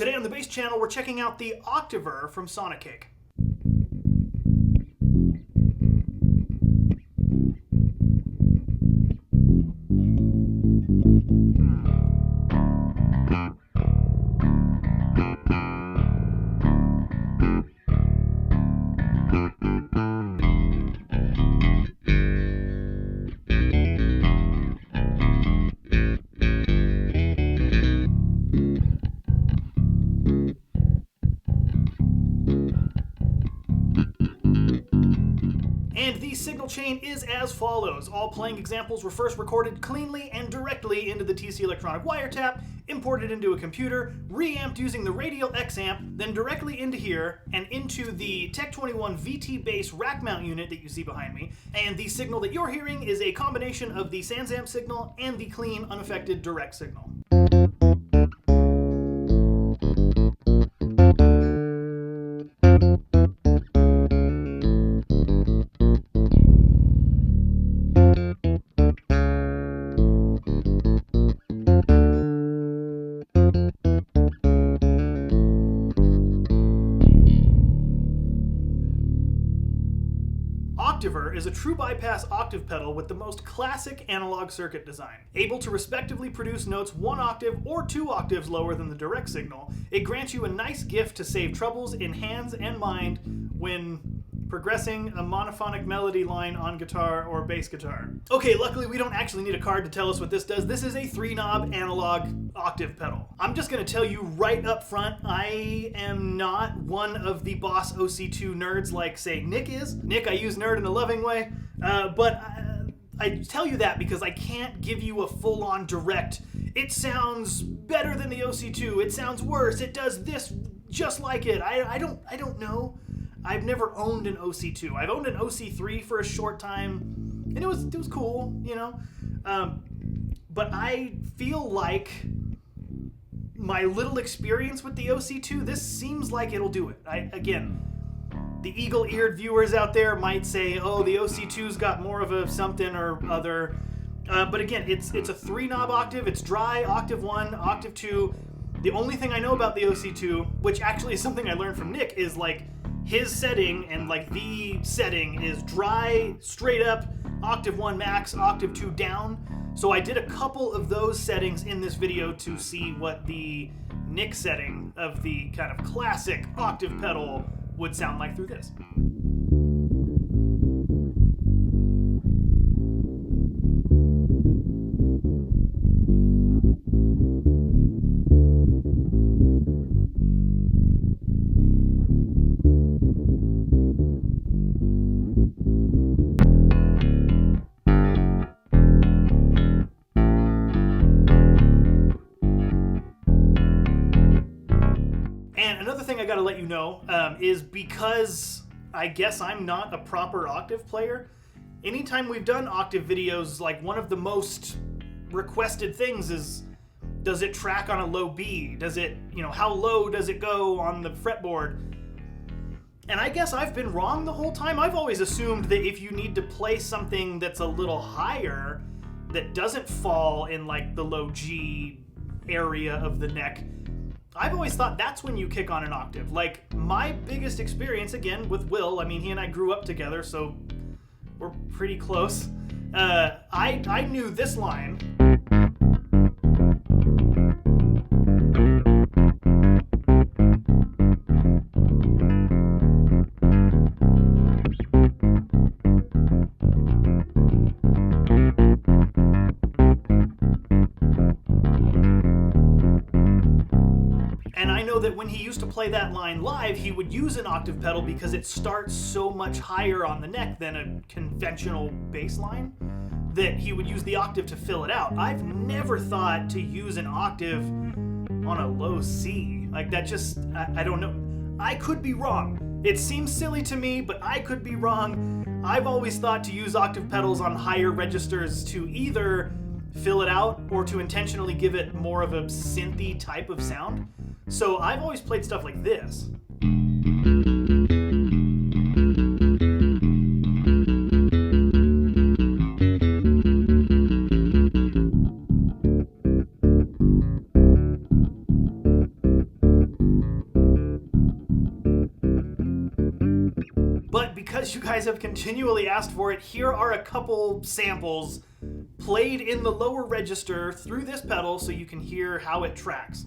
Today on the bass channel, we're checking out the Octaver from SONICAKE. And the signal chain is as follows. All playing examples were first recorded cleanly and directly into the TC electronic wiretap, imported into a computer, reamped using the radial X amp, then directly into here and into the Tech 21 VT bass rack mount unit that you see behind me. And the signal that you're hearing is a combination of the SansAmp signal and the clean, unaffected direct signal. Octaver is a true bypass octave pedal with the most classic analog circuit design. Able to respectively produce notes 1 octave or 2 octaves lower than the direct signal, it grants you a nice gift to save troubles in hands and mind when progressing a monophonic melody line on guitar or bass guitar. Okay, luckily we don't actually need a card to tell us what this does. This is a 3-knob analog octave pedal. I'm just gonna tell you right up front, I am not one of the Boss OC2 nerds like, say, Nick is. Nick, I use nerd in a loving way, but I tell you that because I can't give you a full-on direct, it sounds better than the OC2, it sounds worse, it does this just like it. I don't know. I've never owned an OC2. I've owned an OC3 for a short time, and it was cool, you know. But I feel like my little experience with the OC2, this seems like it'll do it. Again, the eagle-eared viewers out there might say, oh, the OC2's got more of a something or other. But again, it's a 3-knob octave. It's dry, octave 1, octave 2. The only thing I know about the OC2, which actually is something I learned from Nick, is like his setting and like the setting is dry, straight up, octave 1 max, octave 2 down. So I did a couple of those settings in this video to see what the Nick setting of the kind of classic octave pedal would sound like through this. Another thing I gotta let you know is because I guess I'm not a proper octave player, anytime we've done octave videos, like one of the most requested things is, does it track on a low B? Does it, you know, how low does it go on the fretboard? And I guess I've been wrong the whole time. I've always assumed that if you need to play something that's a little higher, that doesn't fall in like the low G area of the neck, I've always thought that's when you kick on an octave. Like, my biggest experience, again, with Will, I mean, he and I grew up together, so we're pretty close. I knew this line. And I know that when he used to play that line live, he would use an octave pedal because it starts so much higher on the neck than a conventional bass line that he would use the octave to fill it out. I've never thought to use an octave on a low C. Like, that just, I don't know. I could be wrong. It seems silly to me, but I could be wrong. I've always thought to use octave pedals on higher registers to either fill it out or to intentionally give it more of a synthy type of sound. So I've always played stuff like this. because you guys have continually asked for it, here are a couple samples played in the lower register through this pedal so you can hear how it tracks.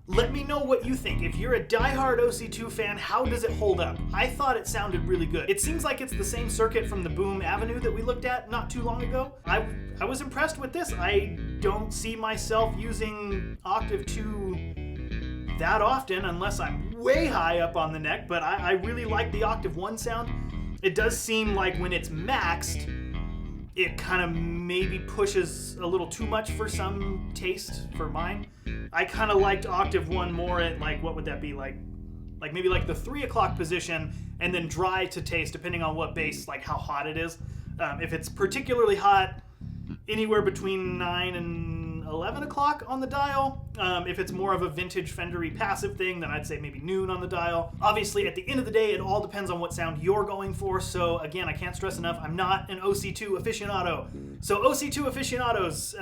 Let me know what you think. If you're a diehard OC2 fan, how does it hold up? I thought it sounded really good. It seems like it's the same circuit from the Boom Avenue that we looked at not too long ago. I was impressed with this. I don't see myself using Octave 2 that often unless I'm way high up on the neck, but I really like the Octave 1 sound. It does seem like when it's maxed, it kind of maybe pushes a little too much for some taste, for mine. I kind of liked Octave 1 more at, like, what would that be, like maybe like the 3 o'clock position, and then dry to taste depending on what bass, like how hot it is. If it's particularly hot, anywhere between 9 and 11 o'clock on the dial. If it's more of a vintage Fendery passive thing, then I'd say maybe noon on the dial. Obviously, at the end of the day, it all depends on what sound you're going for. So again, I can't stress enough, I'm not an OC2 aficionado. So OC2 aficionados,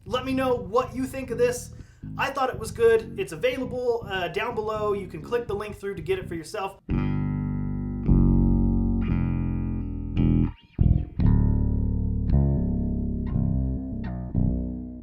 let me know what you think of this. I thought it was good. It's available down below. You can click the link through to get it for yourself.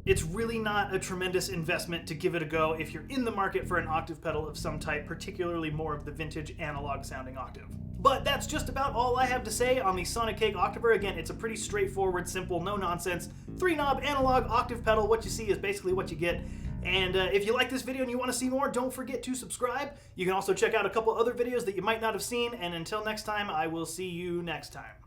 It's really not a tremendous investment to give it a go if you're in the market for an octave pedal of some type, particularly more of the vintage analog sounding octave. But that's just about all I have to say on the SONICAKE Octaver. Again, it's a pretty straightforward, simple, no nonsense, 3-knob analog octave pedal. What you see is basically what you get. And if you like this video and you want to see more, don't forget to subscribe. You can also check out a couple other videos that you might not have seen. And until next time, I will see you next time.